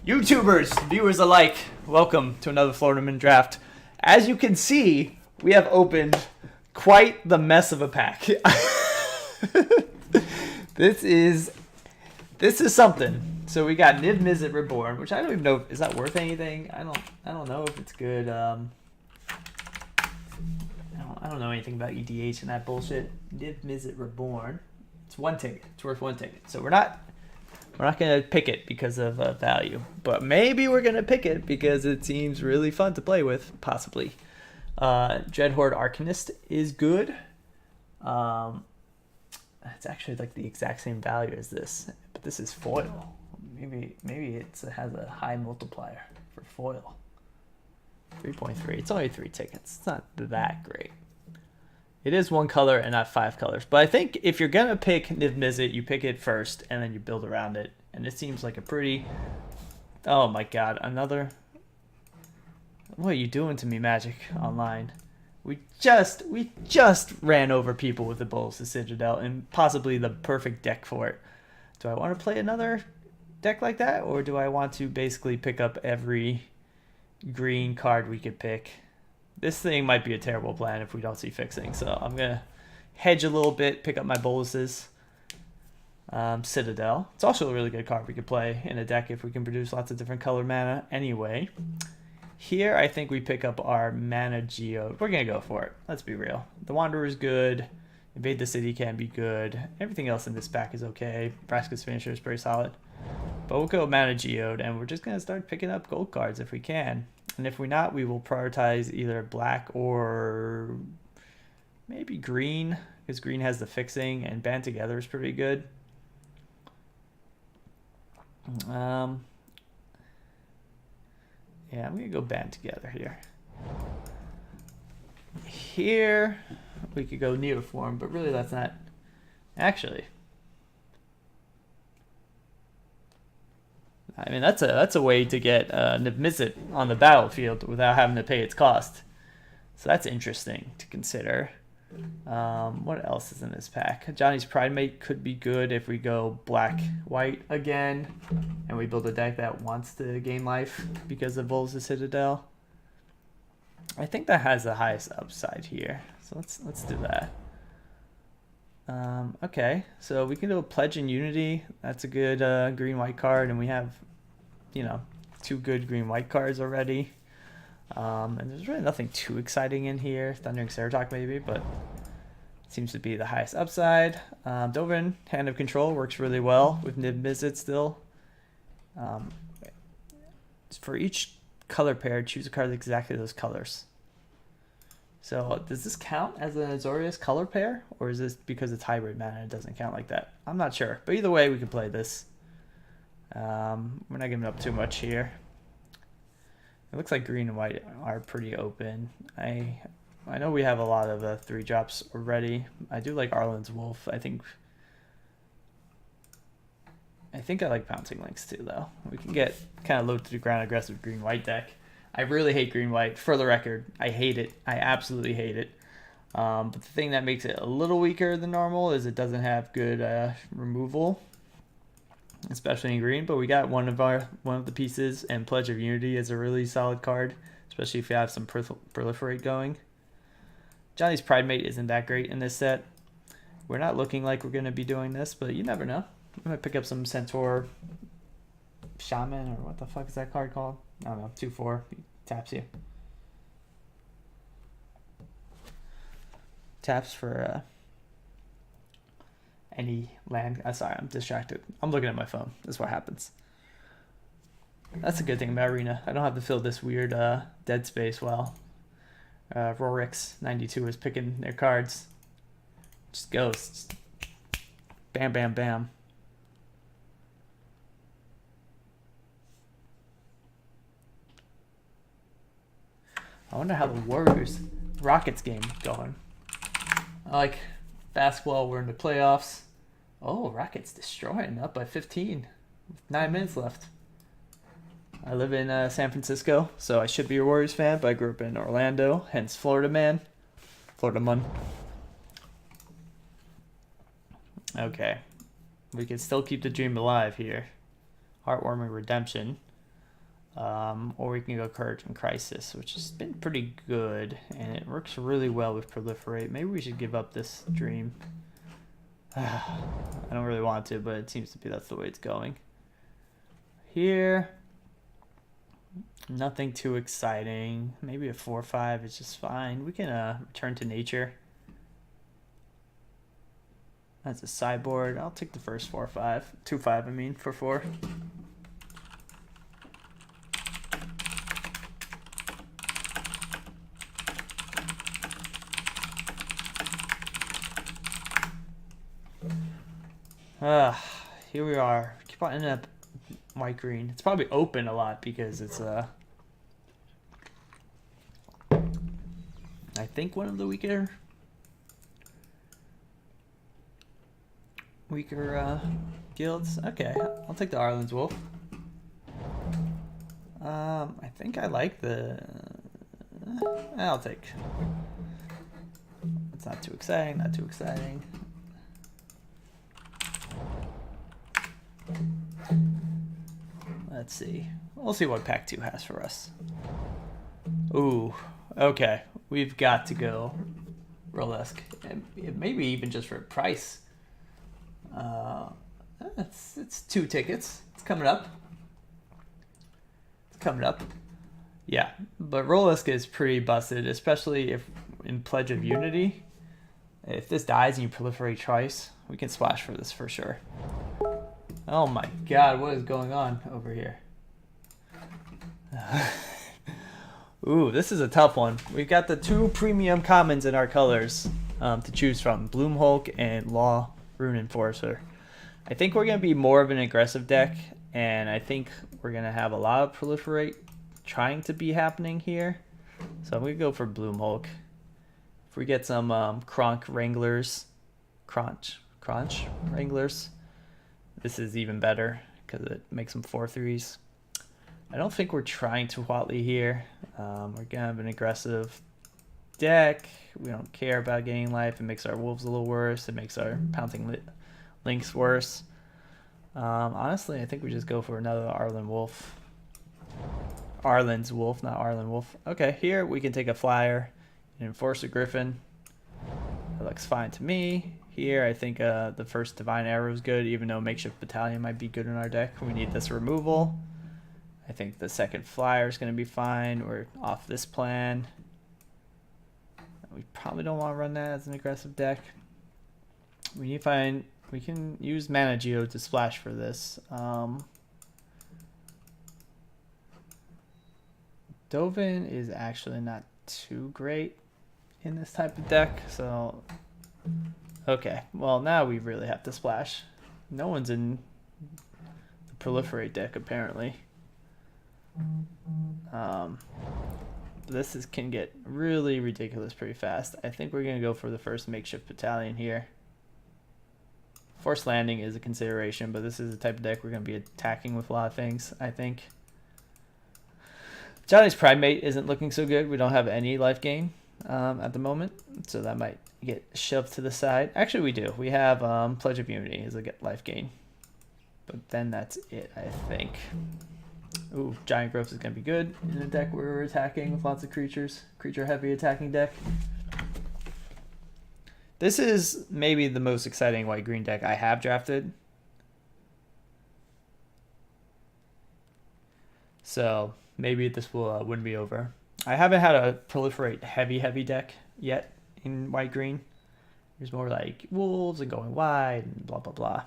YouTubers, viewers alike, welcome to another Florida Man draft. As you can see, we have opened quite the mess of a pack. This is something. So we got Niv Mizzet Reborn, which I don't even know, is that worth anything? I don't know if it's good. I don't know anything about EDH and that bullshit. Niv Mizzet Reborn. It's one ticket. It's worth one ticket. So we're not gonna pick it because of value, but maybe we're gonna pick it because it seems really fun to play with, possibly. Dreadhorde Arcanist is good. It's actually like the exact same value as this, but this is foil. Maybe it has a high multiplier for foil. 3.3. It's only 3 tickets. It's not that great. It is one color and not 5 colors. But I think if you're going to pick Niv Mizzet, you pick it first and then you build around it. And it seems like a pretty... Oh my god, another... What are you doing to me, Magic Online? We just ran over people with the Bowls of Citadel and possibly the perfect deck for it. Do I want to play another deck like that? Or do I want to basically pick up every green card we could pick? This thing might be a terrible plan if we don't see fixing, so I'm going to hedge a little bit, pick up my boluses. Citadel. It's also a really good card we could play in a deck if we can produce lots of different color mana anyway. Here, I think we pick up our Mana Geode. We're going to go for it. Let's be real. The Wanderer is good. Invade the City can be good. Everything else in this pack is okay. Braska's Finisher is pretty solid. But we'll go Mana Geode, and we're just going to start picking up gold cards if we can. And if we're not, we will prioritize either black or maybe green, because green has the fixing, and Band Together is pretty good. Yeah, I'm going to go Band Together here. Here, we could go Neoform, but really that's not... Actually... I mean, that's a way to get Niv Mizzet on the battlefield without having to pay its cost. So that's interesting to consider. What else is in this pack? Johnny's Pridemate could be good if we go black-white again, and we build a deck that wants to gain life because of Bowls of Citadel. I think that has the highest upside here, so let's do that. Okay, so we can do a Pledge in Unity. That's a good green-white card, and we have, you know, 2 good green-white cards already. And there's really nothing too exciting in here. Thundering Ceratok maybe, but it seems to be the highest upside. Dovin, Hand of Control, works really well with Niv Mizzet still. For each color pair, choose a card with exactly those colors. So does this count as an Azorius color pair, or is this because it's hybrid mana it doesn't count like that? I'm not sure, but either way we can play this. We're not giving up too much here. It looks like green and white are pretty open. I know we have a lot of 3-drops already. I do like Arlen's Wolf. I think I like Pouncing Lynx too, though. We can get kind of low to the ground aggressive green-white deck. I really hate green-white. For the record, I hate it. I absolutely hate it. But the thing that makes it a little weaker than normal is it doesn't have good removal, especially in green. But we got one of the pieces, and Pledge of Unity is a really solid card, especially if you have some proliferate going. Johnny's Pridemate isn't that great in this set. We're not looking like we're going to be doing this, but you never know. I'm going to pick up some Centaur Shaman, or what the fuck is that card called? I don't know, 2/4, taps you. Taps for any land. Sorry, I'm distracted. I'm looking at my phone. That's what happens. That's a good thing about Arena. I don't have to fill this weird dead space while Rorix92 is picking their cards. Just ghosts. Bam, bam, bam. I wonder how the Warriors Rockets game going. I like basketball. We're in the playoffs. Oh, Rockets destroying, up by 15 with 9 minutes left. I live in San Francisco, so I should be a Warriors fan, but I grew up in Orlando, hence Florida man. Florida man. Okay. We can still keep the dream alive here. Heartwarming Redemption. Or we can go Courage and Crisis, which has been pretty good, and it works really well with Proliferate. Maybe we should give up this dream. I don't really want to, but it seems to be that's the way it's going. Here, nothing too exciting. Maybe a 4/5 is just fine. We can return to nature. That's a sideboard. I'll take the first 4/5. 2/5, I mean, for 4. Here we are. Keep on ending up white green. It's probably open a lot because it's I think one of the weaker guilds. Okay, I'll take the Arlen's Wolf. I think I like the I'll take. It's not too exciting, not too exciting. Let's see. We'll see what pack 2 has for us. Ooh, okay. We've got to go Burlesque. Maybe even just for price. It's 2 tickets. It's coming up. It's coming up. Yeah, but Burlesque is pretty busted, especially if in Pledge of Unity. If this dies and you proliferate twice, we can splash for this for sure. Oh my god, what is going on over here? Ooh, this is a tough one. We've got the 2 premium commons in our colors to choose from. Bloomhulk and Law Rune Enforcer. I think we're going to be more of an aggressive deck, and I think we're going to have a lot of proliferate trying to be happening here. So I'm going to go for Bloomhulk. If we get some Crunch Wranglers, this is even better because it makes them 4/3s. I don't think we're trying to Watley here. We're going to have an aggressive deck. We don't care about gaining life. It makes our wolves a little worse. It makes our pouncing links worse. Honestly, I think we just go for another Arlen's Wolf, not Arlen Wolf. Okay, here we can take a flyer and enforce a Griffin. That looks fine to me. Here, I think the first Divine Arrow is good, even though Makeshift Battalion might be good in our deck. We need this removal. I think the second flyer is going to be fine. We're off this plan. We probably don't want to run that as an aggressive deck. We need to find... We can use Mana Geo to splash for this. Dovin is actually not too great in this type of deck, so... Okay, well now we really have to splash. No one's in the Proliferate deck apparently. This can get really ridiculous pretty fast. I think we're gonna go for the first Makeshift Battalion here. Forced Landing is a consideration, but this is the type of deck we're gonna be attacking with a lot of things, I think. Johnny's Primate isn't looking so good. We don't have any life gain at the moment, so that might get shoved to the side. Actually, we do. We have Pledge of Unity as a life gain, but then that's it, I think. Ooh, Giant Growth is going to be good in a deck where we're attacking with lots of creatures. Creature-heavy attacking deck. This is maybe the most exciting white-green deck I have drafted. So maybe this will wouldn't be over. I haven't had a Proliferate heavy deck yet in white-green. There's more like wolves and going wide and blah, blah, blah.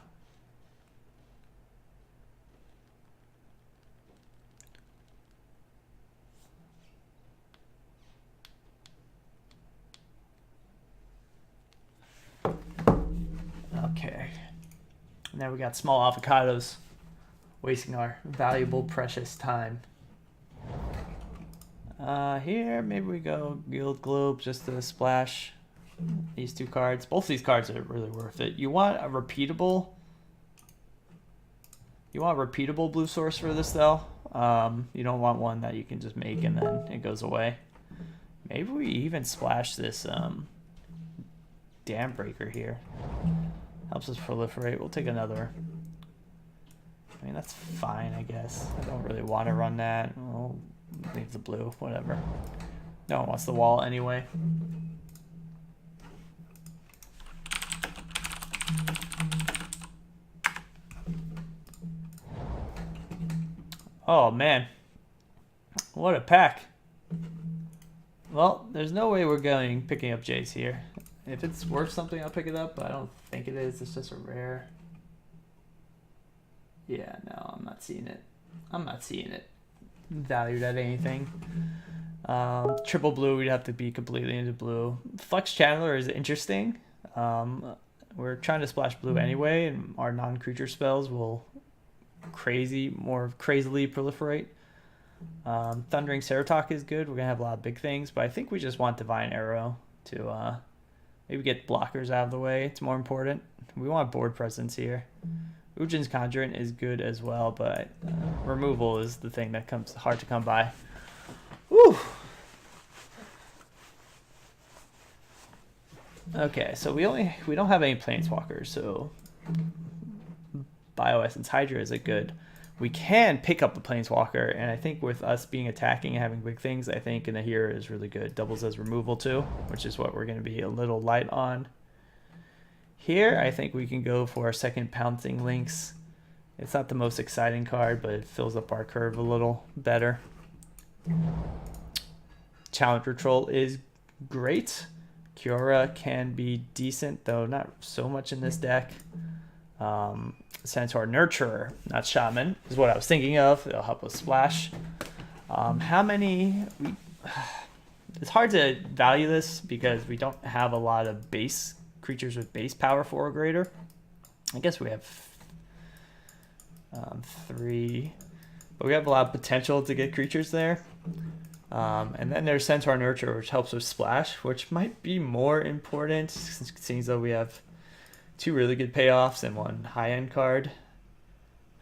Okay. Now we got small avocados wasting our valuable, precious time. Here, maybe we go Guild Globe just to splash these 2 cards. Both these cards are really worth it. You want a repeatable blue source for this though. You don't want one that you can just make and then it goes away. Maybe we even splash this Dam Breaker here. Helps us proliferate. We'll take another I mean, that's fine, I guess. I don't really want to run that. We'll leave the blue, whatever. No one wants the wall anyway. Oh, man. What a pack. Well, there's no way we're picking up Jace here. If it's worth something, I'll pick it up, but I don't think it is. It's just a rare. Yeah, no, I'm not seeing it. I'm not seeing it valued at anything. Triple blue, we'd have to be completely into blue. Flex Channeler is interesting. We're trying to splash blue anyway, and our non-creature spells will more crazily proliferate. Thundering Ceratok is good. We're gonna have a lot of big things, but I think we just want Divine Arrow to maybe get blockers out of the way. It's more important. We want board presence here. Ujin's Conjurant is good as well, but removal is the thing that comes hard to come by. Woo! Okay, so we don't have any Planeswalkers, so Bioessence Hydra is a good. We can pick up a Planeswalker, and I think with us being attacking and having big things, I think in the here is really good. Doubles as removal too, which is what we're going to be a little light on. Here, I think we can go for our second Pouncing Lynx. It's not the most exciting card, but it fills up our curve a little better. Challenger Troll is great. Kiora can be decent, though not so much in this deck. Centaur Nurturer, not Shaman, is what I was thinking of. It'll help us splash. How many? It's hard to value this because we don't have a lot of base creatures with base power 4 or greater. I guess we have 3, but we have a lot of potential to get creatures there. And then there's Centaur Nurturer, which helps with splash, which might be more important, seeing as though we have 2 really good payoffs and 1 high-end card.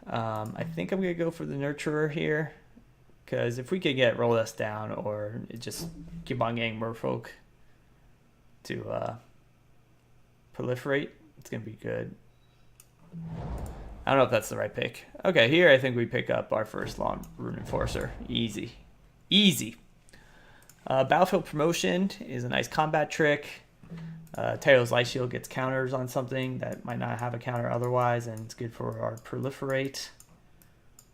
I think I'm going to go for the Nurturer here, because if we could get Roll Us down or just keep on getting Merfolk to proliferate, it's going to be good. I don't know if that's the right pick. Okay, here I think we pick up our first long Rune Enforcer. Easy. Easy. Battlefield Promotion is a nice combat trick. Teo's Light Shield gets counters on something that might not have a counter otherwise, and it's good for our proliferate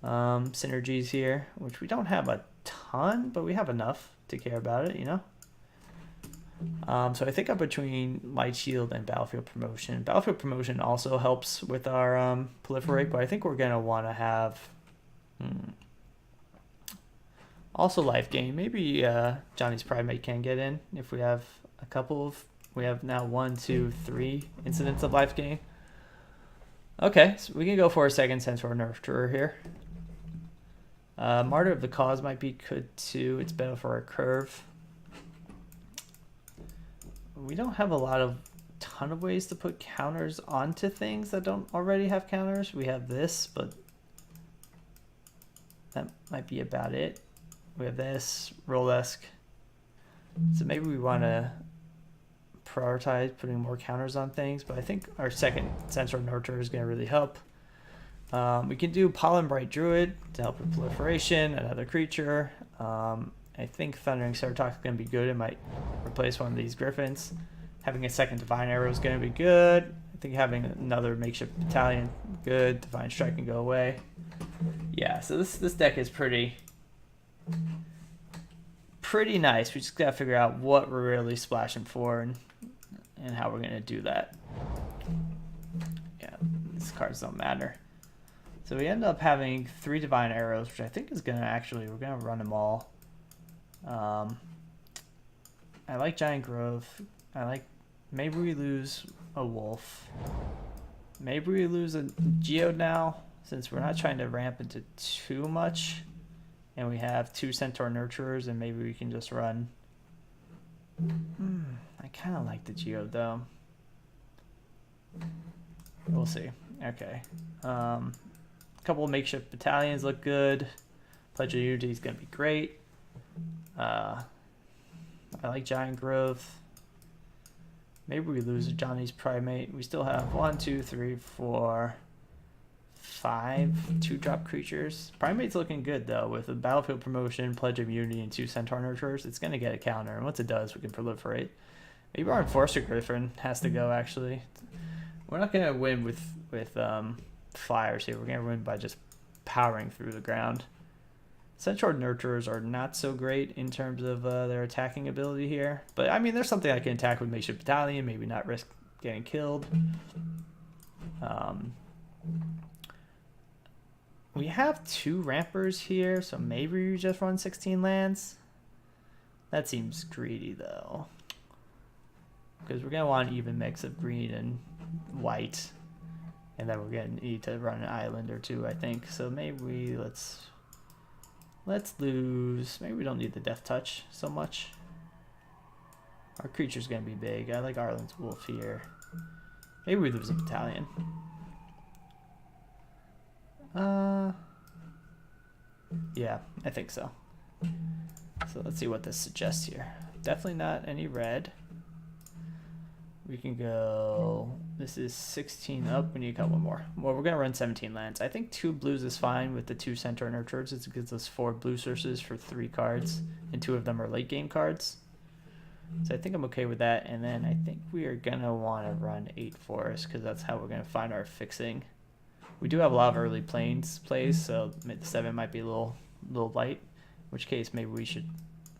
synergies here, which we don't have a ton, but we have enough to care about it, you know? So I think I'm between Light Shield and Battlefield Promotion. Battlefield Promotion also helps with our proliferate, but I think we're going to want to have also Life Gain. Maybe Johnny's Primate can get in if we have a couple of... We have now 1, 2, 3 incidents of Life Gain. Okay, so we can go for a second Centaur Nurturer here. Martyr of the Cause might be good too. It's better for our curve. We don't have a ton of ways to put counters onto things that don't already have counters. We have this, but that might be about it. We have this, Rolesk. So maybe we want to prioritize putting more counters on things, but I think our second Centaur Nurturer is going to really help. We can do Pollen Bright Druid to help with proliferation, another creature. I think Thundering Ceratok is going to be good. It might replace one of these Griffins. Having a second Divine Arrow is going to be good. I think having another Makeshift Battalion, good. Divine Strike can go away. Yeah, so this deck is pretty nice. We just got to figure out what we're really splashing for and how we're going to do that. Yeah, these cards don't matter. So we end up having 3 Divine Arrows, which I think is going to we're going to run them all. I like Giant Grove. Maybe we lose a Wolf. Maybe we lose a Geode now, since we're not trying to ramp into too much. And we have 2 Centaur Nurturers, and maybe we can just run. I kind of like the Geode, though. We'll see. Okay. A couple of Makeshift Battalions look good. Pledge of Unity is going to be great. I like Giant Growth. Maybe we lose a Johnny's Primate. We still have 1, 2, 3, 4, 5 2-drop creatures. Primate's looking good though, with a battlefield promotion, pledge of immunity, and 2 centaur nurturers. It's gonna get a counter, and once it does, we can proliferate. Maybe our Enforcer Griffin has to go. Actually, we're not gonna win with flyers here. We're gonna win by just powering through the ground. Centaur nurturers are not so great in terms of their attacking ability here, but I mean, there's something I can attack with Makeshift Battalion, maybe not risk getting killed. We have 2 rampers here, so maybe we just run 16 lands. That seems greedy though, because we're gonna want an even mix of green and white, and then we're gonna need to run an island or 2, I think. So maybe let's lose. Maybe we don't need the Death Touch so much. Our creature's gonna be big. I like Arlen's Wolf here. Maybe we lose a battalion. Yeah, I think so. So let's see what this suggests here. Definitely not any red. We can go, this is 16 up, we need a couple more. Well, we're gonna run 17 lands. I think 2 blues is fine with the 2 centaur nurturers. It gives us 4 blue sources for 3 cards, and 2 of them are late game cards. So I think I'm okay with that, and then I think we are gonna wanna run 8 forests, because that's how we're gonna find our fixing. We do have a lot of early plains plays, so 7 might be a little light, in which case maybe we should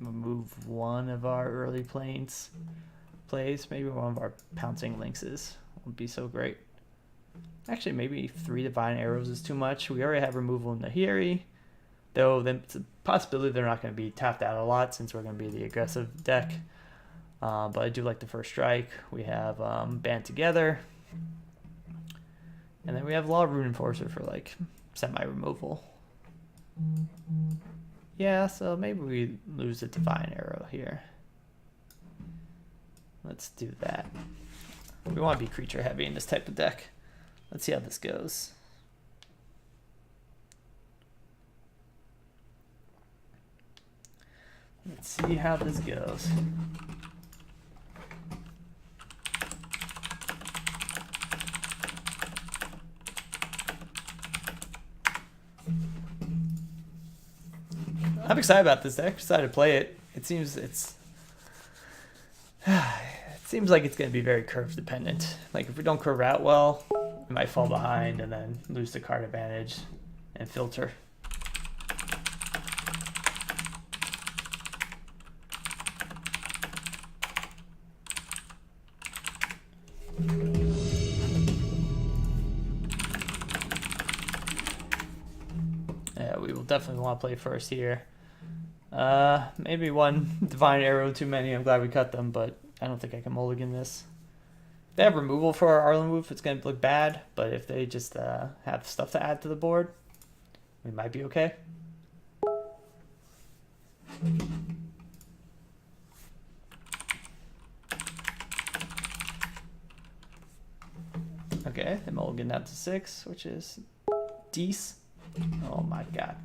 remove one of our early plains plays. Maybe one of our pouncing lynxes would be so great. Actually, maybe 3 divine arrows is too much. We already have removal in Nahiri, though then it's a possibility they're not going to be tapped out a lot since we're going to be the aggressive deck. But I do like the first strike. We have Band Together, and then we have Law of Rune Enforcer for like semi-removal. Yeah, so maybe we lose a divine arrow here. Let's do that. We want to be creature heavy in this type of deck. Let's see how this goes. Let's see how this goes. I'm excited about this deck. Excited to play it. It seems like it's going to be very curve dependent. Like if we don't curve out well, we might fall behind and then lose the card advantage and filter. Yeah, we will definitely want to play first here. Maybe 1 divine arrow too many. I'm glad we cut them, but I don't think I can mulligan this. If they have removal for our Arlen Wolf, it's going to look bad, but if they just have stuff to add to the board, we might be okay. Okay, they mulligan down to 6, which is decent. Oh my god.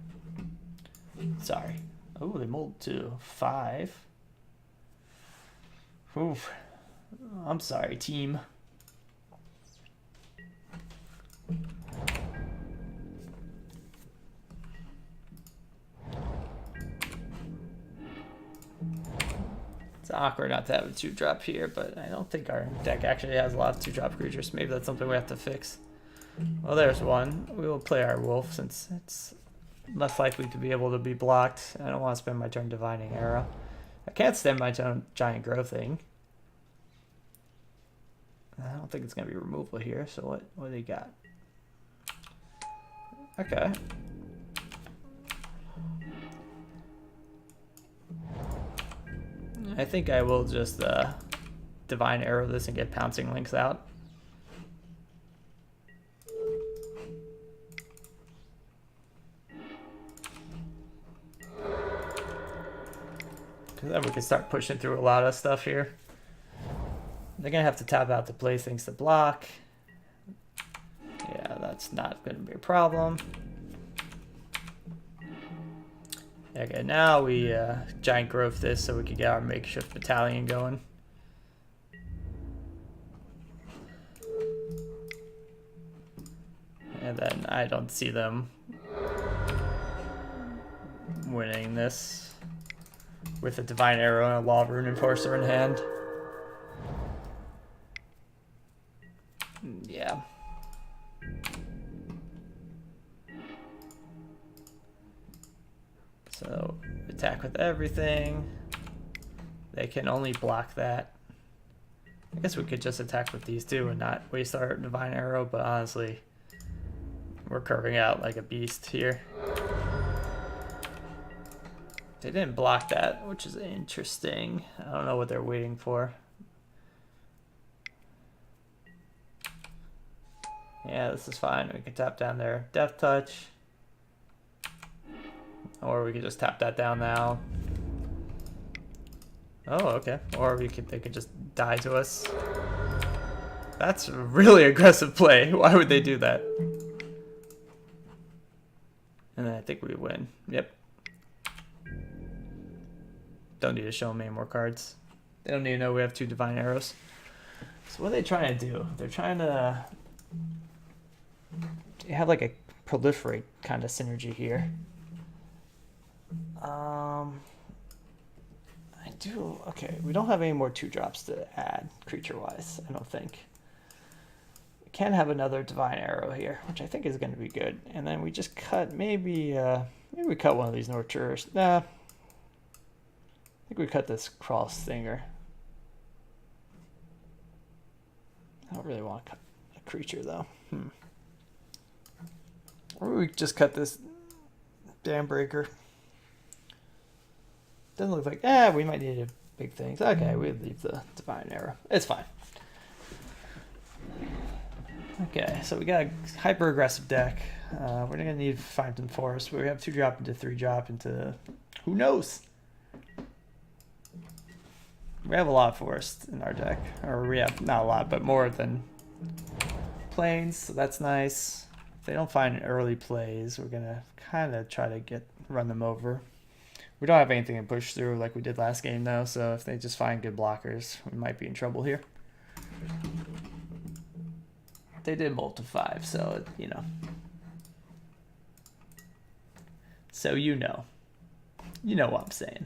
Sorry. Oh, they mulled to 5. Oof. I'm sorry, team. It's awkward not to have a 2-drop here, but I don't think our deck actually has a lot of 2-drop creatures. Maybe that's something we have to fix. Well, there's one. We will play our wolf since it's less likely to be able to be blocked. I don't want to spend my turn divining arrow. I can't stand my turn giant growth thing. I don't think it's going to be removal here, so what do they got? Okay. I think I will just divine arrow this and get pouncing links out. Because then we can start pushing through a lot of stuff here. They're going to have to tap out to play things to block. Yeah, that's not going to be a problem. Okay, now we giant growth this so we can get our makeshift battalion going. And then I don't see them winning this with a Divine Arrow and a Law of Rune Enforcer in hand. Yeah. So attack with everything. They can only block that. I guess we could just attack with these two and not waste our Divine Arrow, but honestly, we're curving out like a beast here. They didn't block that, which is interesting. I don't know what they're waiting for. Yeah, this is fine. We can tap down their Death Touch. Or we could just tap that down now. Oh, okay. Or they could just die to us. That's a really aggressive play. Why would they do that? And then I think we win. Yep. Don't need to show them any more cards. They don't need to know we have 2 Divine Arrows. So what are they trying to do? They're trying to have like a proliferate kind of synergy here. I do. Okay, we don't have any more 2-drops to add creature-wise, I don't think. We can have another Divine Arrow here, which I think is going to be good. And then we just cut, maybe we cut one of these Nurturers. Nah. I think we cut this Cross Stinger. I don't really want to cut a creature, though. Or we just cut this Dam Breaker. Doesn't look like, we might need a big things. Okay, we leave the Divine Arrow. It's fine. Okay, so we got a hyper aggressive deck. We're gonna need Find Forest. We have 2-drop into 3-drop into, who knows? We have a lot of forest in our deck, or we have not a lot, but more than planes. So that's nice. If they don't find early plays, we're gonna kind of try to run them over. We don't have anything to push through like we did last game though, so if they just find good blockers, we might be in trouble here. They did multi 5, so you know. So you know what I'm saying.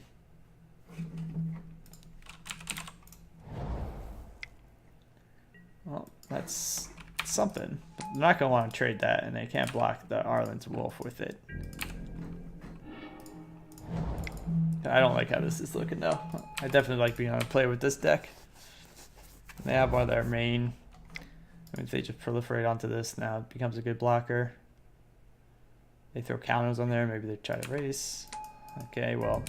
Well, that's something. But they're not gonna want to trade that, and they can't block the Arlen's Wolf with it. I don't like how this is looking though. I definitely like being able to play with this deck. They have one of their main. I mean, if they just proliferate onto this, now it becomes a good blocker. They throw counters on there, maybe they try to race. Okay, well.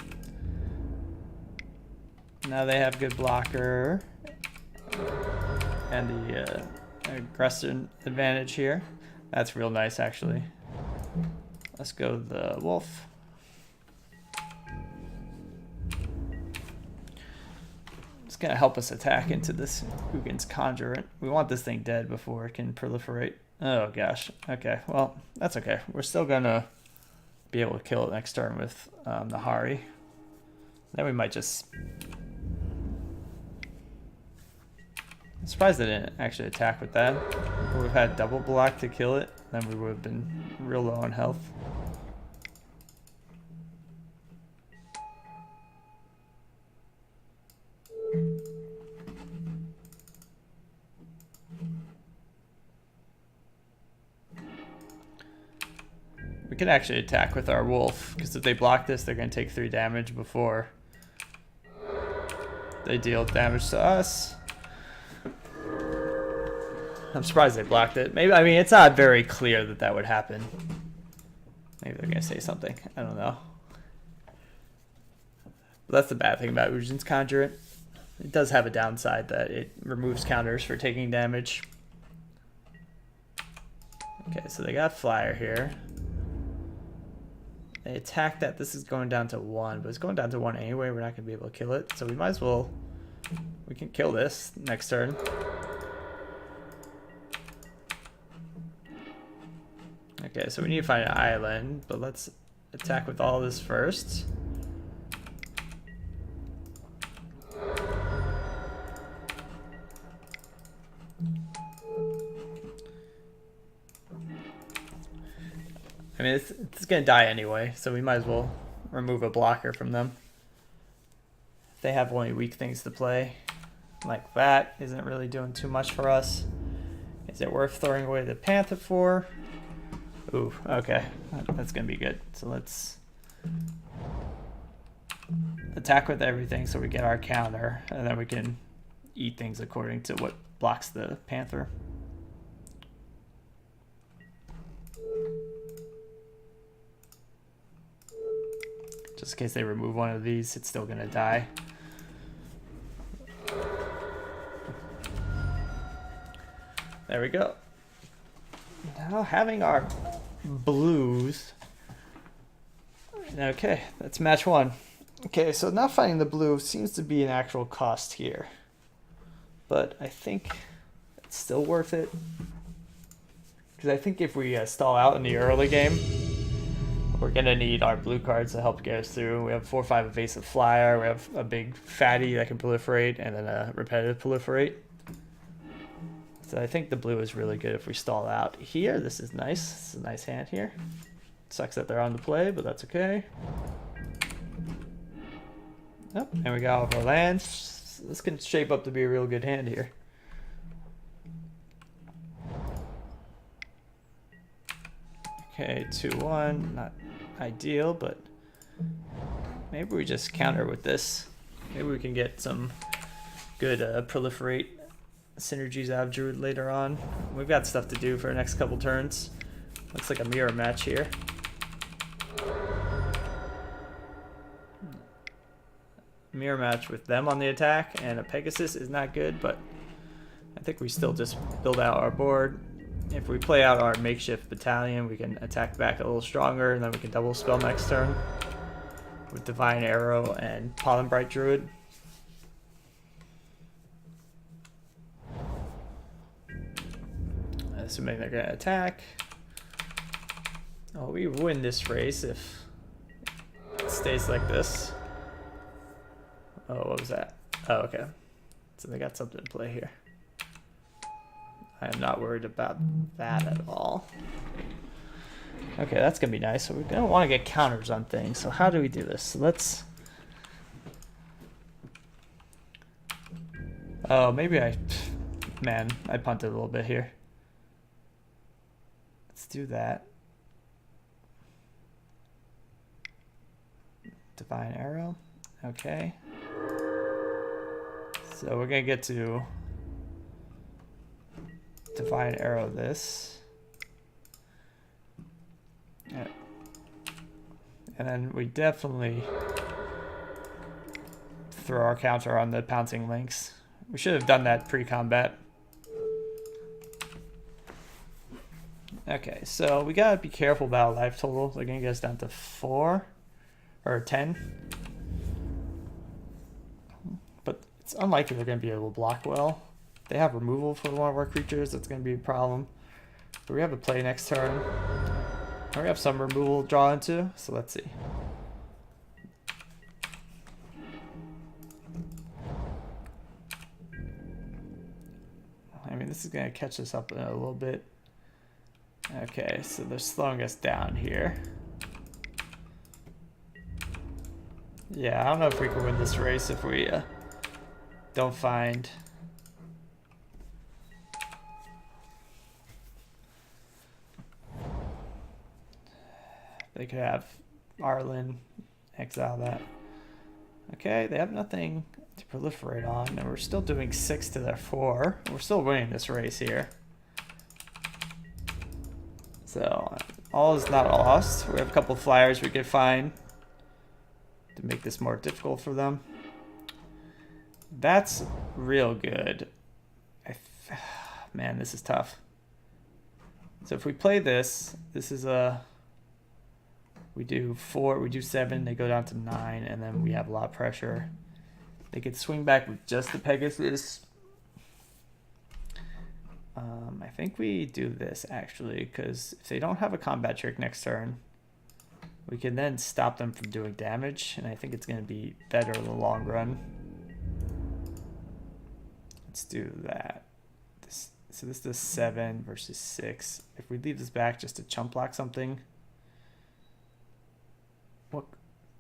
Now they have good blocker. And the aggressor advantage here. That's real nice actually. Let's go the Wolf. Gonna help us attack into this Ugin's Conjurant. We want this thing dead before it can proliferate. Oh gosh. Okay, well, that's okay. We're still gonna be able to kill it next turn with the Hari. Then we might just... I'm surprised they didn't actually attack with that. If we've had double block to kill it, then we would have been real low on health. We can actually attack with our Wolf, because if they block this, they're going to take 3 damage before they deal damage to us. I'm surprised they blocked it. Maybe, I mean, it's not very clear that that would happen. Maybe they're going to say something. I don't know. But that's the bad thing about Ujin's Conjurant. It does have a downside that it removes counters for taking damage. Okay, so they got Flyer here. They attack that. This is going down to 1, but it's going down to 1 anyway. We're not going to be able to kill it. So we might as well... We can kill this next turn. Okay, so we need to find an island, but let's attack with all this first. I mean, it's gonna die anyway, so we might as well remove a blocker from them. They have only weak things to play. Like that isn't really doing too much for us. Is it worth throwing away the Panther for? Ooh, okay. That's gonna be good. So let's attack with everything so we get our counter, and then we can eat things according to what blocks the Panther. Just in case they remove one of these, it's still gonna die. There we go. Now having our blues. Okay, that's match one. Okay, so not finding the blue seems to be an actual cost here. But I think it's still worth it. Because I think if we stall out in the early game, we're going to need our blue cards to help get us through. We have 4/5 evasive flyer, we have a big fatty that can proliferate, and then a repetitive proliferate. So I think the blue is really good if we stall out here. This is nice. This is a nice hand here. Sucks that they're on the play, but that's okay. Yep, and we got all of our lands. This can shape up to be a real good hand here. Okay, 2/1, not ideal, but maybe we just counter with this. Maybe we can get some good proliferate synergies out of Druid later on. We've got stuff to do for the next couple turns. Looks like a mirror match here. Mirror match with them on the attack and a Pegasus is not good, but I think we still just build out our board. If we play out our makeshift battalion, we can attack back a little stronger, and then we can double spell next turn with Divine Arrow and Pollen Bright Druid. Assuming they're gonna attack. Oh, we win this race if it stays like this. Oh, what was that? Oh, okay. So they got something to play here. I am not worried about that at all. Okay, that's gonna be nice. So we're gonna want to get counters on things. So how do we do this? So let's. Oh, maybe I punted a little bit here. Let's do that. Divine Arrow. Okay. So we're gonna get to Divine Arrow this. Yeah. And then we definitely throw our counter on the Pouncing Lynx. We should have done that pre-combat. Okay, so we gotta be careful about life total. They're gonna get us down to 4 or 10. But it's unlikely they're gonna be able to block well. They have removal for one of our creatures. That's gonna be a problem. But we have a play next turn. And we have some removal to draw into. So let's see. I mean, this is gonna catch us up in a little bit. Okay, so they're slowing us down here. Yeah, I don't know if we can win this race if we don't find... They could have Arlen, exile that. Okay, they have nothing to proliferate on, and we're still doing 6 to their 4. We're still winning this race here. So, all is not lost. We have a couple flyers we could find to make this more difficult for them. That's real good. Man, this is tough. So if we play this, this is a... We do 4, we do 7, they go down to 9, and then we have a lot of pressure. They could swing back with just the Pegasus. I think we do this actually, because if they don't have a combat trick next turn, we can then stop them from doing damage, and I think it's going to be better in the long run. Let's do that. So this does 7 versus 6. If we leave this back just to chump block something,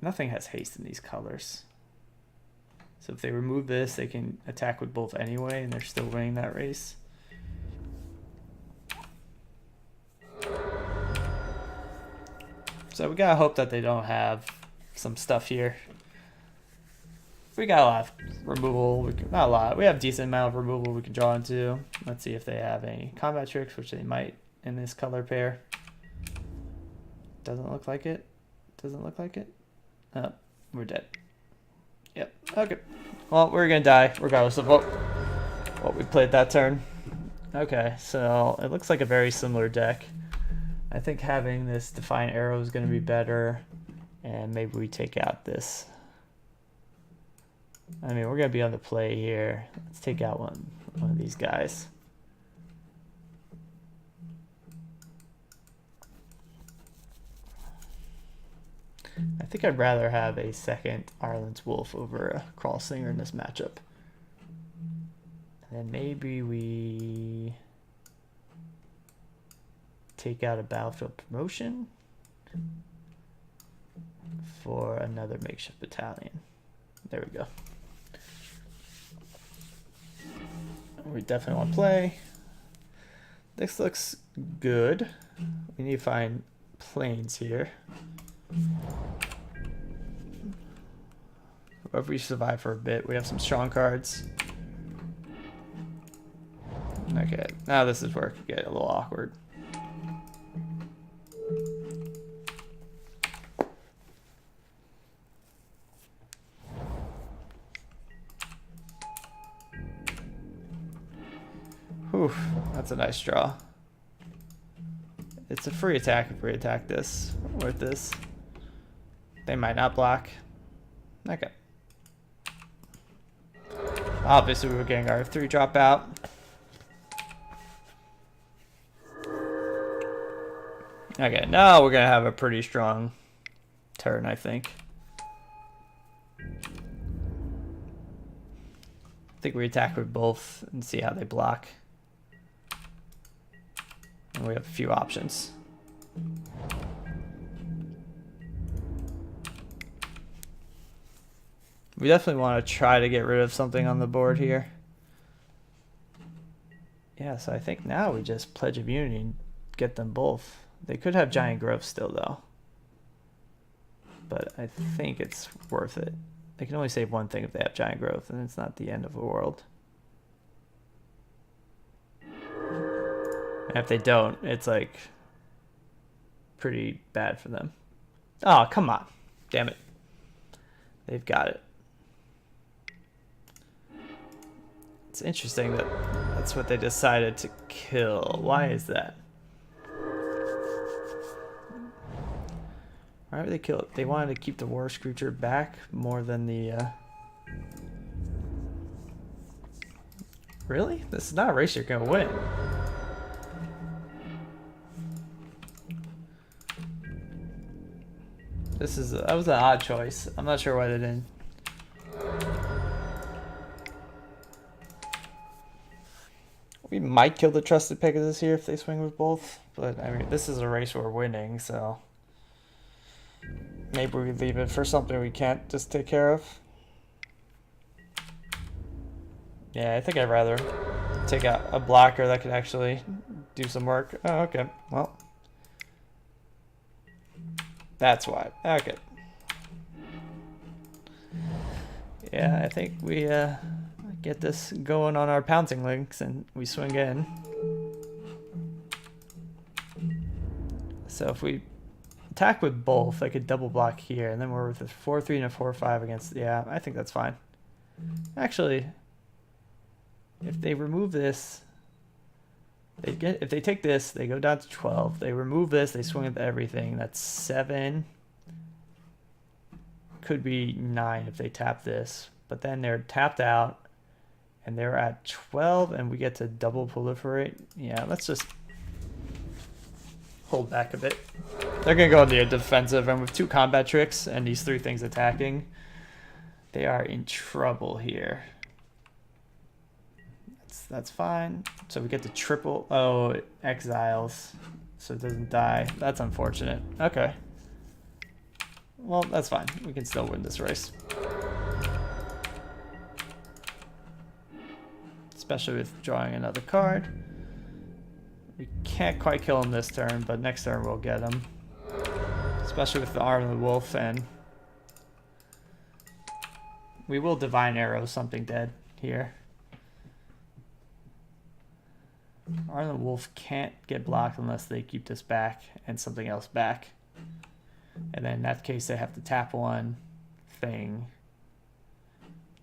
nothing has haste in these colors. So if they remove this, they can attack with both anyway, and they're still winning that race. So we gotta hope that they don't have some stuff here. We got a lot of removal. Not a lot. We have a decent amount of removal we can draw into. Let's see if they have any combat tricks, which they might in this color pair. Doesn't look like it. Doesn't look like it. Oh, we're dead. Yep. Okay. Well, we're gonna die regardless of what we played that turn. Okay, so it looks like a very similar deck. I think having this Defiant Arrow is gonna be better, and maybe we take out this. I mean, we're gonna be on the play here. Let's take out one of these guys. I think I'd rather have a second Ireland's Wolf over a Crawl Singer in this matchup. And then maybe we take out a Battlefield Promotion for another Makeshift Battalion. There we go. We definitely want to play. This looks good. We need to find planes here. If we survive for a bit, we have some strong cards. Okay, now this is where it could get a little awkward. Whew, that's a nice draw. It's a free attack if we attack this with this. They might not block. Okay. Obviously, we were getting our 3 drop out. Okay, now we're going to have a pretty strong turn, I think. I think we attack with both and see how they block. And we have a few options. We definitely want to try to get rid of something on the board here. Yeah, so I think now we just pledge immunity and get them both. They could have Giant Growth still, though. But I think it's worth it. They can only save one thing if they have Giant Growth, and it's not the end of the world. And if they don't, it's like pretty bad for them. Oh, come on. Damn it. They've got it. It's interesting that that's what they decided to kill. Why is that? Why would they kill it? They wanted to keep the worst creature back more than the... Really? This is not a race you're going to win. That was an odd choice. I'm not sure why they didn't. We might kill the Trusted Pegasus here if they swing with both, but I mean, this is a race we're winning, so maybe we leave it for something we can't just take care of. Yeah, I think I'd rather take out a blocker that could actually do some work. Oh, okay. Well, that's why. Okay. Yeah, I think we get this going on our pouncing links and we swing in. So if we attack with both, I could double block here, and then we're with a 4-3 and a 4-5 against. Yeah, I think that's fine. Actually, if they remove this, if they take this, they go down to 12. They remove this, they swing with everything. That's 7. Could be 9 if they tap this, but then they're tapped out, and they're at 12, and we get to double proliferate. Yeah, let's just hold back a bit. They're gonna go on the defensive, and with 2 combat tricks and these 3 things attacking, they are in trouble here. That's fine. So we get to triple. Oh, it exiles, so it doesn't die. That's unfortunate. Okay. Well, that's fine. We can still win this race. Especially with drawing another card. We can't quite kill him this turn, but next turn we'll get him. Especially with the Arm of the Wolf, and we will Divine Arrow something dead here. Arm of the Wolf can't get blocked unless they keep this back and something else back. And then in that case they have to tap one thing.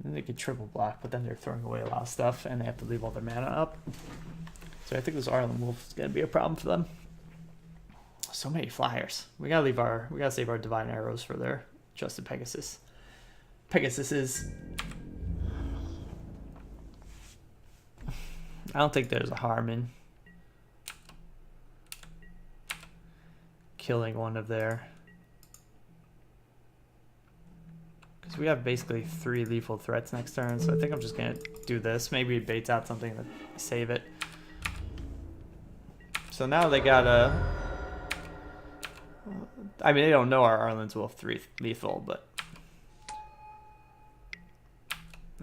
Then they could triple block, but then they're throwing away a lot of stuff and they have to leave all their mana up. So I think this Arlen Wolf is gonna be a problem for them. So many flyers. We gotta save our Divine Arrows for their Trusted Pegasus. Pegasuses. I don't think there's a harm in killing one of their, because we have basically 3 lethal threats next turn, so I think I'm just gonna do this. Maybe it baits out something to save it. So now they gotta, I mean, they don't know our Arlen's Wolf 3 lethal, but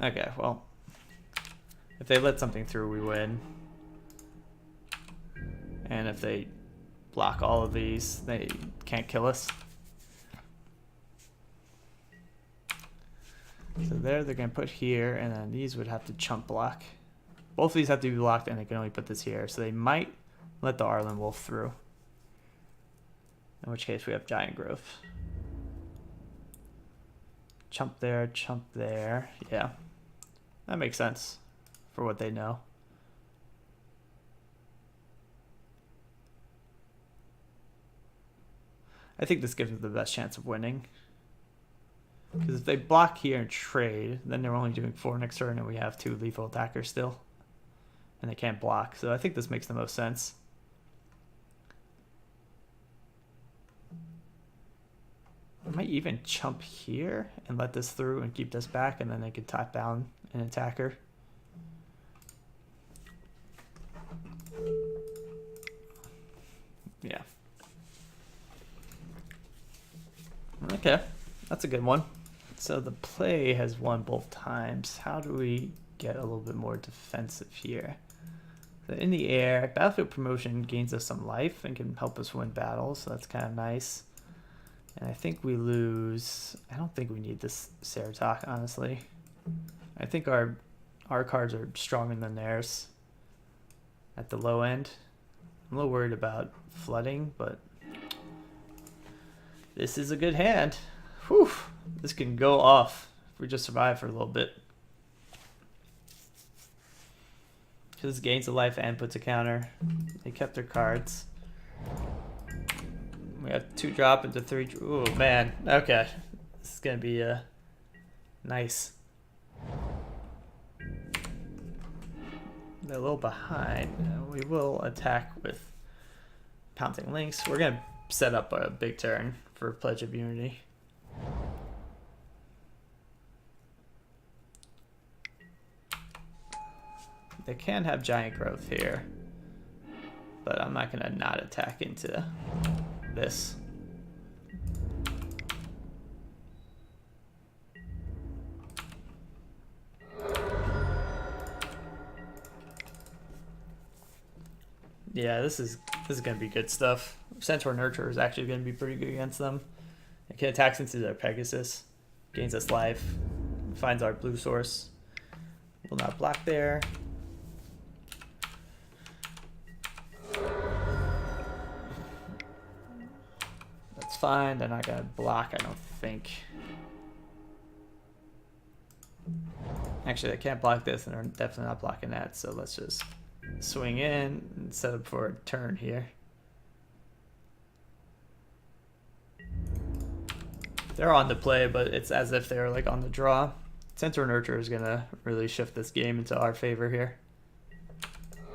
okay, well, if they let something through, we win. And if they block all of these, they can't kill us. So there, they're gonna put here, and then these would have to chump block. Both of these have to be blocked, and they can only put this here. So they might let the Arlen Wolf through. In which case we have Giant Growth. Chump there, chump there. Yeah, that makes sense for what they know. I think this gives them the best chance of winning. Because if they block here and trade, then they're only doing 4 next turn and we have 2 lethal attackers still. And they can't block, so I think this makes the most sense. I might even chump here and let this through and keep this back, and then they could tap down an attacker. Yeah. Okay, that's a good one. So the play has won both times. How do we get a little bit more defensive here? So in the air, Battlefield Promotion gains us some life and can help us win battles, so that's kind of nice. And I think we lose. I don't think we need this Ceratok, honestly. I think our cards are stronger than theirs at the low end. I'm a little worried about flooding, but this is a good hand. Whew, this can go off if we just survive for a little bit. Because this gains a life and puts a counter. They kept their cards. We have 2 drop into 3. Oh man, okay. This is gonna be nice. They're a little behind. We will attack with Pouncing Lynx. We're gonna set up a big turn for Pledge of Unity. They can have Giant Growth here, but I'm not gonna not attack into this. Yeah, this is gonna be good stuff. Centaur Nurture is actually gonna be pretty good against them. It can attack into their Pegasus, gains us life, finds our blue source. Will not block there. That's fine. They're not gonna block, I don't think. Actually, they can't block this, and they're definitely not blocking that. So let's just swing in and set up for a turn here. They're on the play, but it's as if they're like on the draw. Centaur Nurture is gonna really shift this game into our favor here.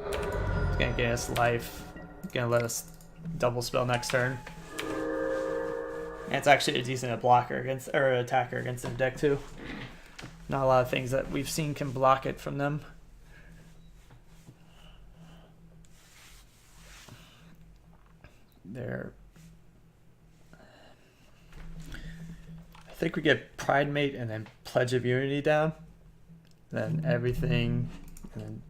It's gonna get us life. It's gonna let us double spell next turn. And it's actually a decent blocker against, or attacker against their deck too. Not a lot of things that we've seen can block it from them. think we get Pride Mate and then Pledge of Unity down. Then everything, and then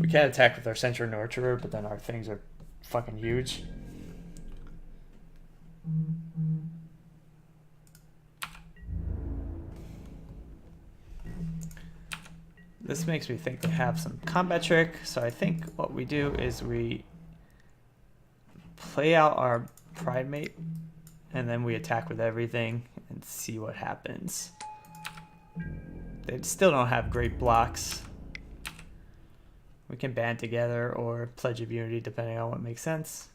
we can't attack with our Centaur Nurturer, but then our things are fucking huge. This makes me think they have some combat trick, so I think what we do is we play out our Pride Mate, and then we attack with everything and see what happens. They still don't have great blocks. We can band together or Pledge of Unity depending on what makes sense.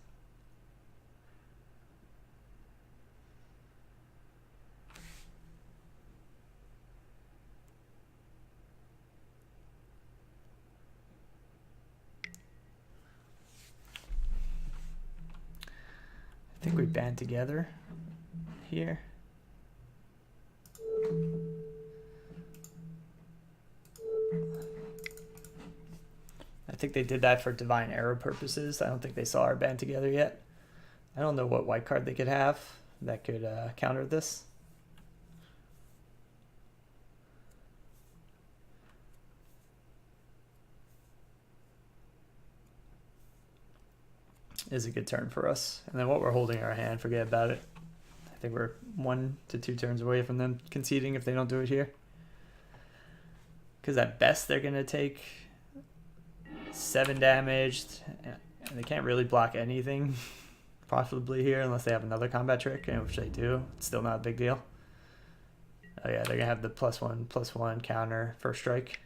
I think we band together here. I think they did that for Divine Arrow purposes. I don't think they saw our band together yet. I don't know what white card they could have that could counter this. Is a good turn for us. And then what we're holding in our hand, forget about it. I think we're 1 to 2 turns away from them conceding if they don't do it here. Because at best they're going to take 7 damage, and they can't really block anything possibly here unless they have another combat trick, and which they do. It's still not a big deal. Oh yeah, they're gonna have the +1/+1 counter first strike.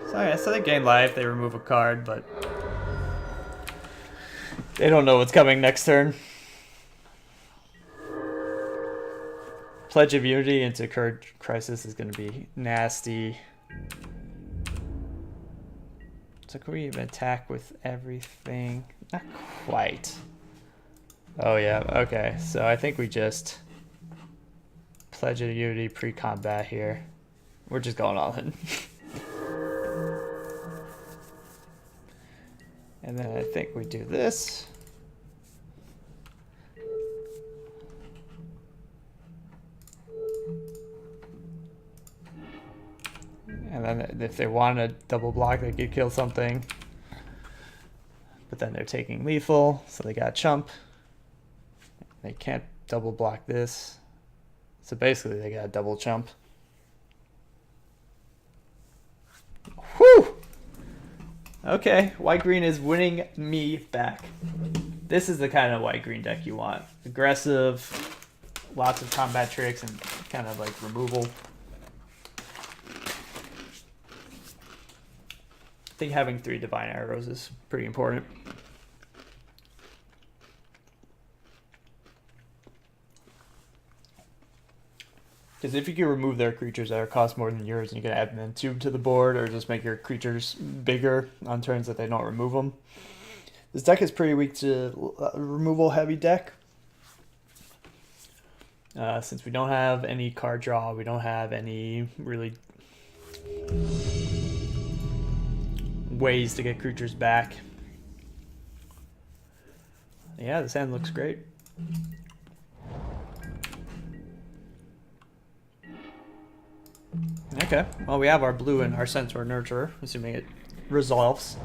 So yeah, so they gain life, they remove a card, but they don't know what's coming next turn. Pledge of Unity into Current Crisis is gonna be nasty. So can we even attack with everything? Not quite. Oh yeah, okay. So I think we just Pledge of Unity pre-combat here. We're just going all in. And then I think we do this. And then if they want to double block, they could kill something. But then they're taking lethal, so they got chump. They can't double block this. So basically they got double chump. Whew! Okay, white-green is winning me back. This is the kind of white-green deck you want. Aggressive, lots of combat tricks, and kind of like removal. I think having 3 Divine Arrows is pretty important. Because if you can remove their creatures that are cost more than yours, and you can add an Entomb to the board, or just make your creatures bigger on turns that they don't remove them. This deck is pretty weak to removal heavy deck. Since we don't have any card draw, we don't have any really ways to get creatures back. Yeah, this hand looks great. Okay, well we have our blue and our Centaur Nurturer, assuming it resolves.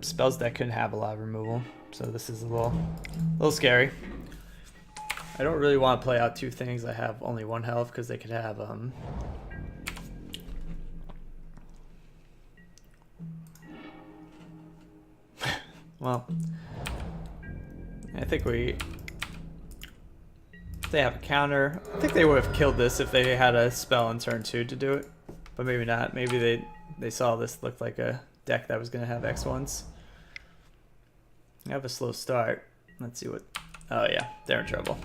Spells deck couldn't have a lot of removal, so this is a little scary. I don't really want to play out 2 things that have only 1 health, because they could have well, I think they have a counter. I think they would have killed this if they had a spell on turn 2 to do it, but maybe not. Maybe they saw this looked like a deck that was going to have X1s. They have a slow start. Let's see what... Oh yeah, they're in trouble.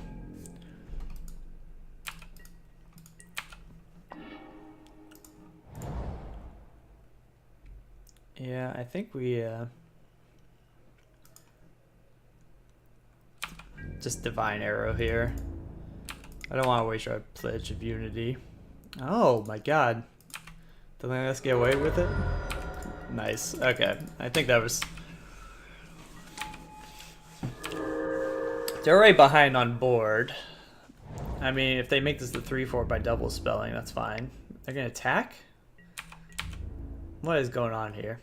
Yeah, I think we just Divine Arrow here. I don't want to waste our Pledge of Unity. Oh my god. Did they let us get away with it? Nice. Okay. I think that was... They're right behind on board. I mean, if they make this the 3/4 by double spelling, that's fine. They're gonna attack? What is going on here?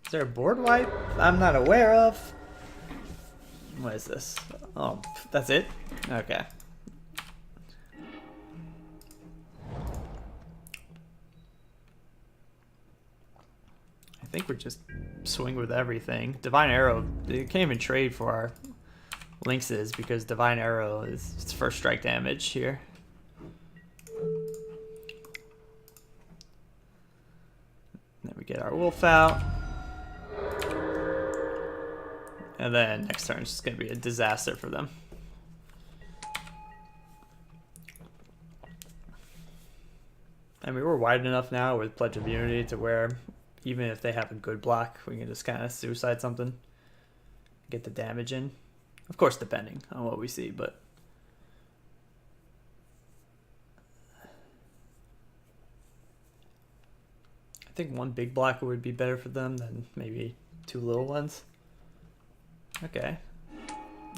Is there a board wipe I'm not aware of? What is this? Oh, that's it? Okay. I think we're just swing with everything. Divine Arrow, they can't even trade for our Lynxes because Divine Arrow is its first strike damage here. Then we get our Wolf out. And then next turn is just going to be a disaster for them. I mean, we're wide enough now with Pledge of Unity to where even if they have a good block, we can just kind of suicide something. Get the damage in. Of course, depending on what we see, but... I think one big blocker would be better for them than maybe two little ones. Okay.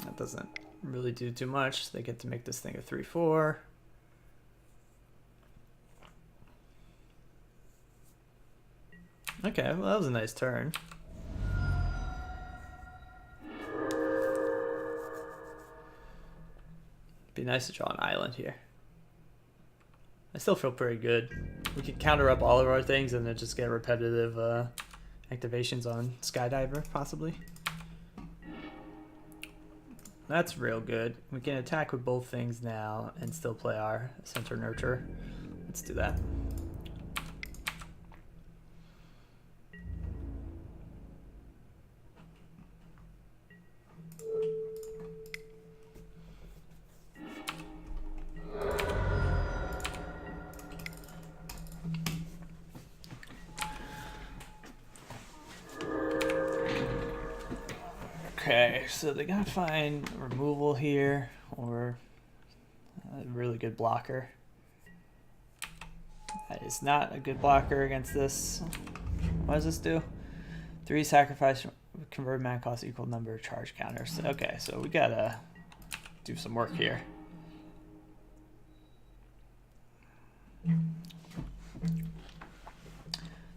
That doesn't really do too much. They get to make this thing a 3/4. Okay, well that was a nice turn. Be nice to draw an island here. I still feel pretty good. We could counter up all of our things and then just get repetitive activations on Skydiver, possibly. That's real good. We can attack with both things now and still play our Center Nurture. Let's do that. Okay, so they gotta find removal here or a really good blocker. That is not a good blocker against this. What does this do? 3 sacrifice, convert mana cost equal number of charge counters. Okay, so we gotta do some work here.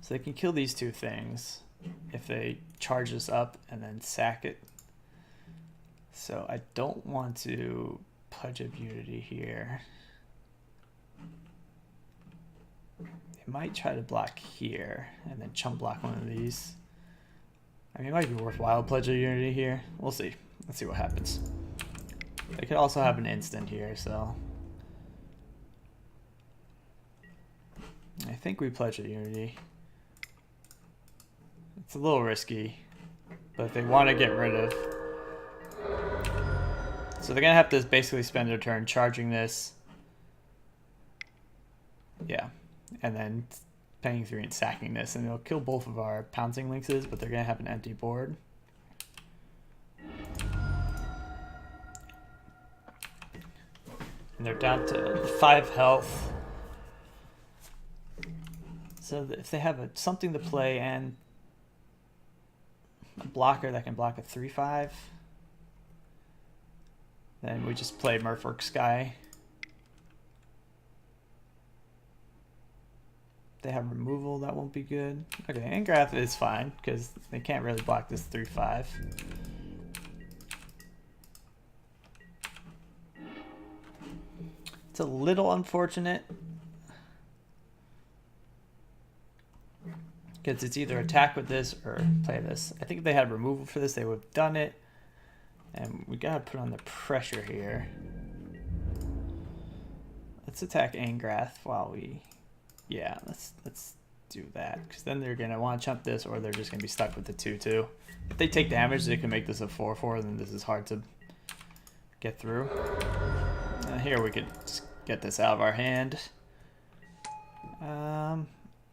So they can kill these two things if they charge this up and then sack it. So I don't want to Pledge of Unity here. They might try to block here and then chump block one of these. I mean, it might be worthwhile Pledge of Unity here. We'll see. Let's see what happens. They could also have an instant here, so I think we Pledge of Unity. It's a little risky, but if they want to get rid of... So they're going to have to basically spend their turn charging this. Yeah. And then paying 3 and sacking this. And it'll kill both of our pouncing lynxes, but they're going to have an empty board. And they're down to 5 health. So if they have something to play and a blocker that can block a 3/5, then we just play Merfolk Sky. They have removal, that won't be good. Okay, Angrath is fine because they can't really block this 3/5. It's a little unfortunate because it's either attack with this or play this. I think if they had removal for this, they would have done it. And we gotta put on the pressure here. Let's attack Angrath while we... Yeah, let's do that. Because then they're gonna want to chump this or they're just gonna be stuck with the 2/2. If they take damage, they can make this a 4/4, then this is hard to get through. Here we could just get this out of our hand.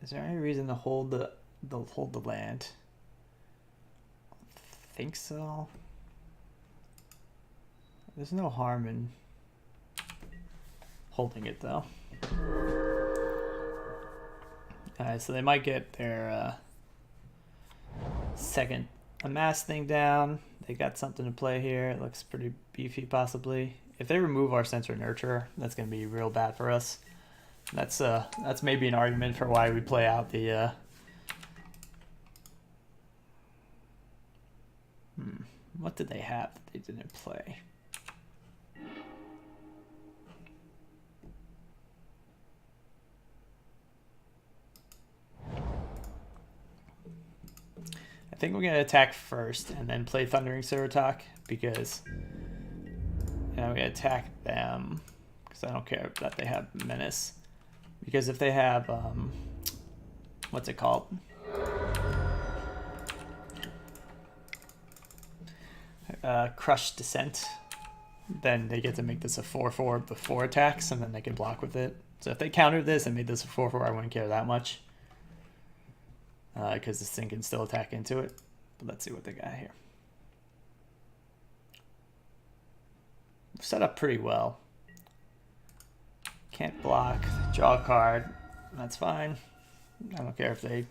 Is there any reason to hold the land? I think so. There's no harm in holding it though. Alright, so they might get their second amass thing down. They got something to play here. It looks pretty beefy possibly. if they remove our Censor Nurture, that's gonna be real bad for us. That's maybe an argument for why we play out the what did they have that they didn't play? I think we're gonna attack first and then play Thundering Siratok because we're gonna attack them because I don't care that they have Menace. Because if they have what's it called? Crush Descent, then they get to make this a 4/4 before attacks, and then they can block with it. So if they countered this and made this a 4/4, I wouldn't care that much. Because this thing can still attack into it. But let's see what they got here. Set up pretty well. Can't block, draw a card, that's fine. I don't care if they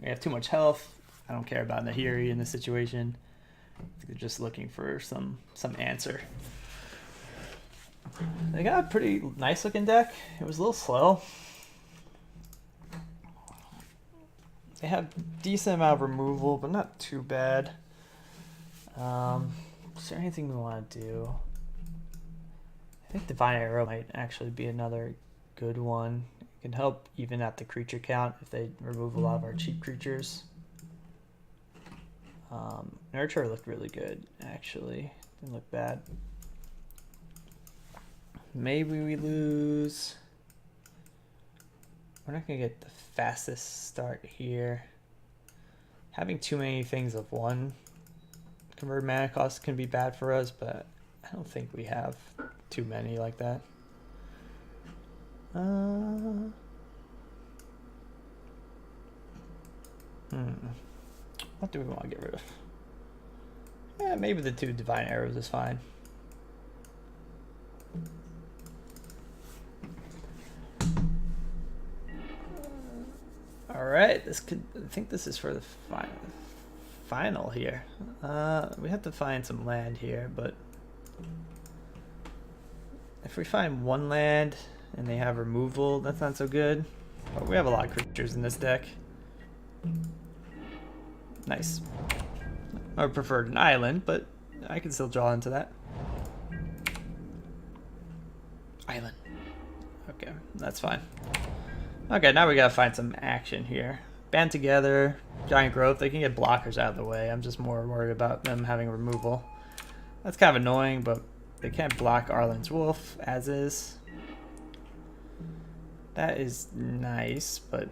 have too much health. I don't care about Nahiri in this situation. They're just looking for some answer. They got a pretty nice looking deck. It was a little slow. They have decent amount of removal, but not too bad. Is there anything we want to do? I think Divine Arrow might actually be another good one. It can help even at the creature count if they remove a lot of our cheap creatures. Nurture looked really good, actually. Didn't look bad. Maybe we lose. We're not going to get the fastest start here. Having too many things of one convert mana cost can be bad for us, but I don't think we have too many like that. What do we want to get rid of? Yeah, maybe the 2 Divine Arrows is fine. All right, I think this is for the final here. We have to find some land here, but if we find one land and they have removal, that's not so good. But we have a lot of creatures in this deck. Nice. I would prefer an island, but I can still draw into that. Island. Okay, that's fine. Okay, now we gotta find some action here. Band together, Giant Growth, they can get blockers out of the way. I'm just more worried about them having removal. That's kind of annoying, but they can't block Arlen's Wolf, as is. That is nice, but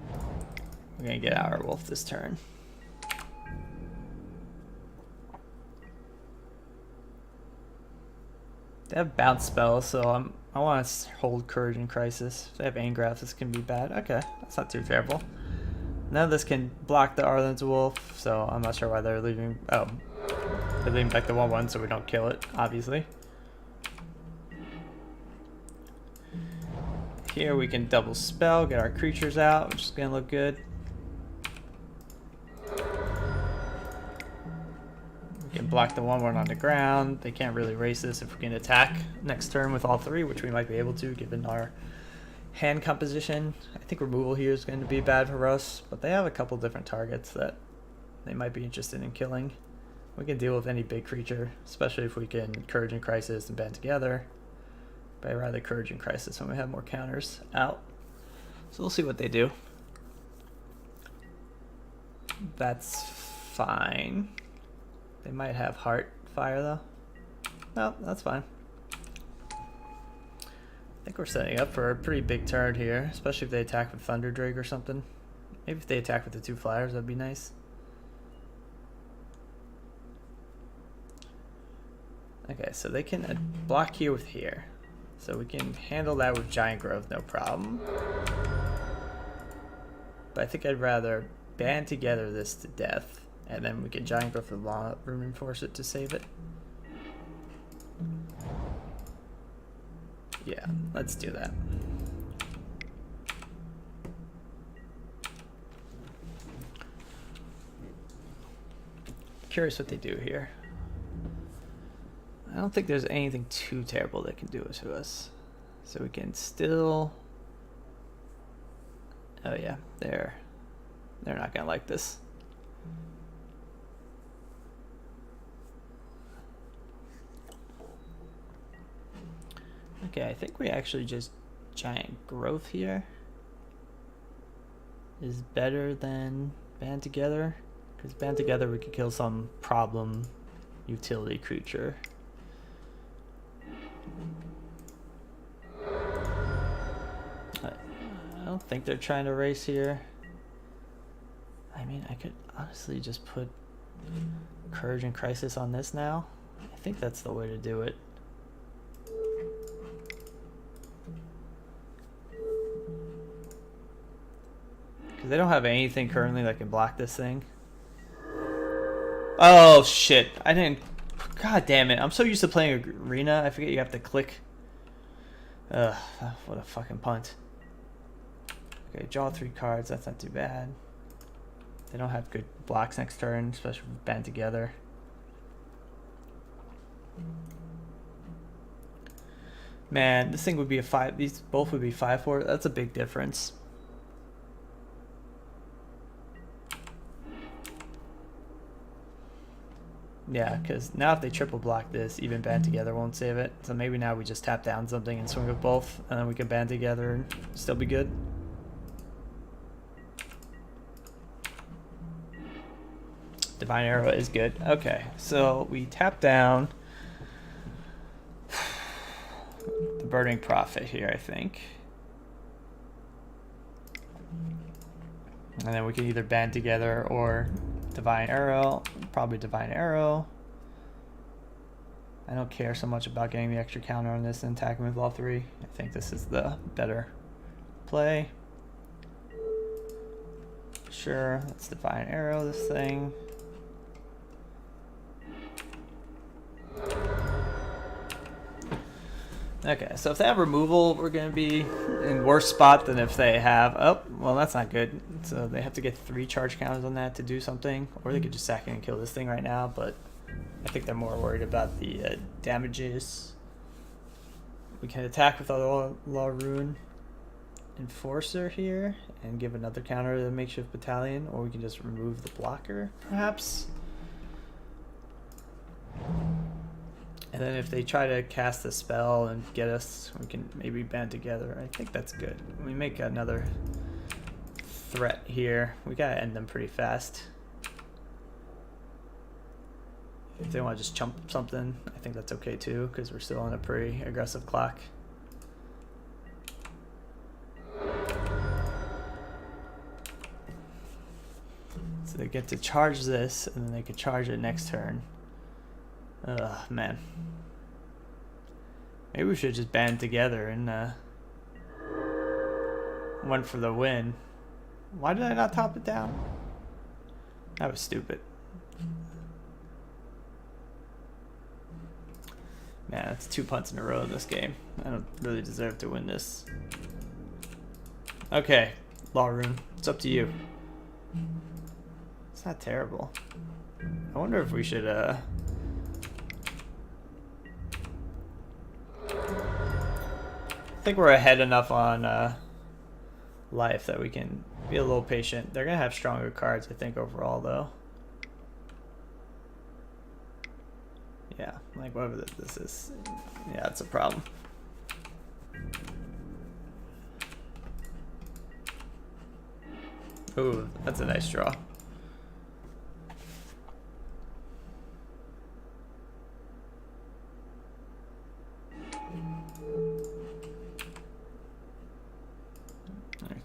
we're gonna get our Wolf this turn. They have bounce spells, so I want to hold Courage and Crisis. If they have Angrath, this can be bad. Okay, that's not too terrible. Now this can block the Arlen's Wolf, so I'm not sure why they're leaving. Oh, they're leaving back the 1/1 so we don't kill it, obviously. Here we can double spell, get our creatures out, which is gonna look good. We can block the 1/1 on the ground. They can't really race this if we can attack next turn with all 3, which we might be able to given our hand composition. I think removal here is going to be bad for us, but they have a couple different targets that they might be interested in killing. We can deal with any big creature, especially if we can Courage and Crisis and band together. But I'd rather Courage and Crisis when we have more counters out. So we'll see what they do. That's fine. They might have Heart Fire though. No, that's fine. I think we're setting up for a pretty big turn here, especially if they attack with Thunder Drake or something. Maybe if they attack with the 2 flyers, that'd be nice. Okay, so they can block here with here. So we can handle that with Giant Growth, no problem. But I think I'd rather band together this to death, and then we can Giant Growth with reinforce it to save it. Yeah, let's do that. Curious what they do here. I don't think there's anything too terrible they can do to us. So we can still... Oh yeah, they're not gonna like this. Okay, I think we actually just giant growth here is better than band together, because band together we could kill some problem utility creature. I don't think they're trying to race here. I mean, I could honestly just put Courage and Crisis on this now. I think that's the way to do it. Because they don't have anything currently that can block this thing. Oh shit, I didn't... God damn it, I'm so used to playing Arena, I forget you have to click. Ugh, what a fucking punt. Okay, draw 3 cards, that's not too bad. They don't have good blocks next turn, especially with band together. Man, this thing would be a 5, these both would be 5/4, that's a big difference. Yeah, because now if they triple block this, even band together won't save it. So maybe now we just tap down something and swing with both, and then we can band together and still be good. Divine Arrow is good. Okay, so we tap down the Burning Prophet here, I think. And then we can either band together or Divine Arrow. Probably Divine Arrow. I don't care so much about getting the extra counter on this and attacking with all 3. I think this is the better play. Sure, let's Divine Arrow this thing. Okay, so if they have removal, we're going to be in worse spot than if they have... Oh, well, that's not good. So they have to get 3 charge counters on that to do something. Or they could just sack it and kill this thing right now, but I think they're more worried about the damages. We can attack with our Law Rune Enforcer here and give another counter to the Makeshift Battalion, or we can just remove the blocker, perhaps. And then if they try to cast a spell and get us, we can maybe band together. I think that's good. We make another threat here. We gotta end them pretty fast. If they want to just chump something, I think that's okay too, because we're still on a pretty aggressive clock. So they get to charge this, and then they could charge it next turn. Ugh, man. Maybe we should just band together and went for the win. Why did I not top it down? That was stupid. Man, that's 2 punts in a row in this game. I don't really deserve to win this. Okay, Law Rune, it's up to you. It's not terrible. I wonder if we should I think we're ahead enough on life that we can be a little patient. They're gonna have stronger cards, I think, overall, though. Yeah, like whatever this is. Yeah, it's a problem. Ooh, that's a nice draw.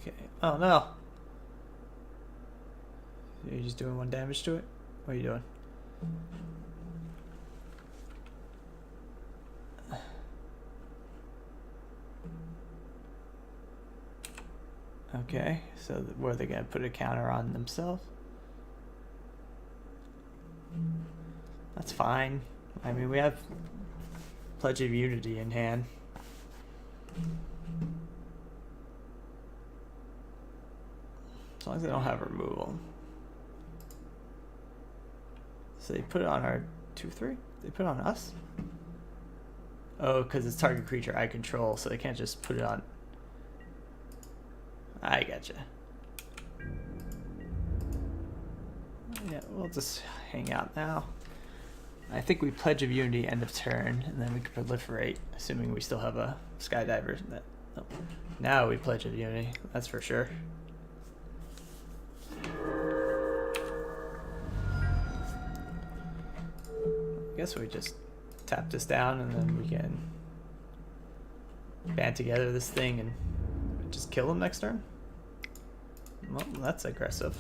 Okay. Oh no. You're just doing 1 damage to it? What are you doing? Okay, so were they gonna put a counter on themselves? That's fine. I mean, we have Pledge of Unity in hand. As long as they don't have removal. So they put it on our 2/3? They put it on us? Oh, because it's target creature I control, so they can't just put it on. I gotcha. Yeah, we'll just hang out now. I think we Pledge of Unity end of turn, and then we can proliferate, assuming we still have a Skydiver. Oh. Now we Pledge of Unity, that's for sure. I guess we just tap this down, and then we can band together this thing and just kill him next turn. Well, that's aggressive.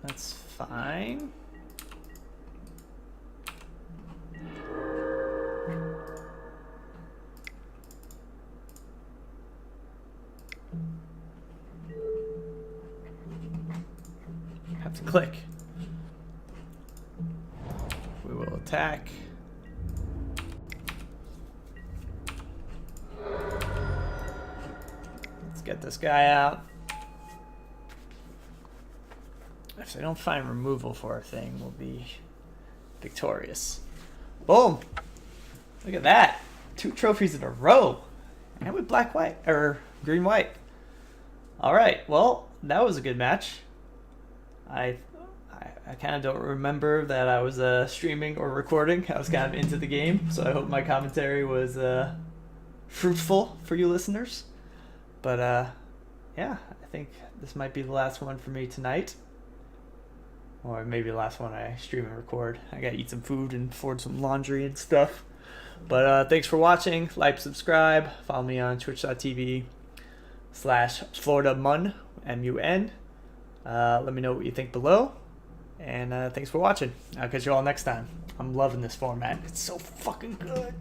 That's fine. Have to click. We will attack. Let's get this guy out. If they don't find removal for our thing, we'll be victorious. Boom! Look at that. 2 trophies in a row. And with black-white, or green-white. Alright, well, that was a good match. I kind of don't remember that I was streaming or recording. I was kind of into the game, so I hope my commentary was fruitful for you listeners. But yeah, I think this might be the last one for me tonight. Or maybe the last one I stream and record. I gotta eat some food and afford some laundry and stuff. But thanks for watching. Like, subscribe. Follow me on twitch.tv/FloridaMun, MUN. Let me know what you think below. And thanks for watching. I'll catch you all next time. I'm loving this format. It's so fucking good.